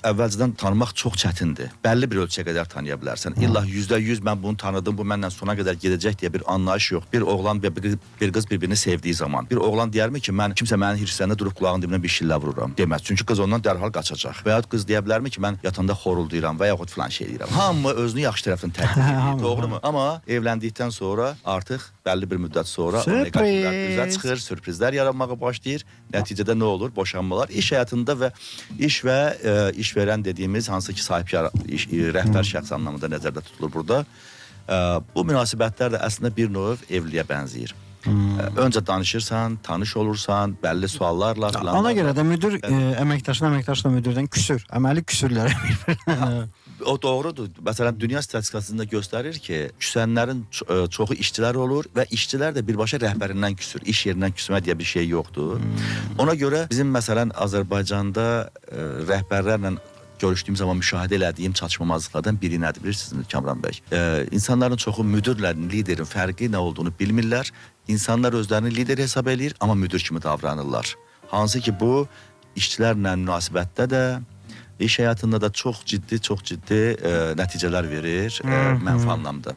əvvəlcədən tanımaq çox çətindir. Bəlli bir ölçüyə qədər tanıya bilərsən. İlla %100 mən bunu tanıdım, bu məndən sona qədər gedəcək deyə bir anlayış yox. Bir oğlan və bir qız bir-birini sevdiyi zaman bir oğlan deyərmi ki, mən kimsə mənim hirsləndə durub qulağının dibinə bir şillə vururam? Deməz. Çünki qız ondan dərhal qaçacaq. Və ya qız deyə bilərmi ki, mən yatanda xoruldayıram və yaxud filan şey edirəm. Hamı özünü yaxşı tərəfdən təqdim edir, doğrumu? Amma evləndikdən sonra artıq bəlli bir müddət sonra negativlər üzə çıxır, sürprizlər yaranmağa başlayır. Nəticədə nə olur? Boşanmalar. İş həyatında və iş və işverən dediyimiz hansı ki sahibkar rəhbər şəxs anlamında nəzərdə tutulur burada. Bu münasibətlər də əslində bir növ evliliyə bənzəyir. Öncə danışırsan, tanış olursan, bəlli suallarla filan. Ona görə də müdür əməkdaşla müdürdən küsür, əməli küsürlər. O doğrudur. Məsələn, dünya statistikasında göstərir ki, küsənlərin çoxu işçilər olur və işçilər də birbaşa rəhbərindən küsür. İş yerindən küsmə deyə bir şey yoxdur. Ona görə bizim məsələn Azərbaycanda rəhbərlərlə görüşdüyüm zaman müşahidə elədiyim çatışmamazlıqlardan biri nədir bilirsiniz Kamran bəy? İnsanların çoxu müdürlə liderin fərqi nə olduğunu bilmirlər. İnsanlar özlərini lider hesab edir, amma müdür kimi davranırlar. Hansı ki bu işçilərlə münasibətdə də iş həyatında da çox ciddi nəticələr verir mənfi anlamda.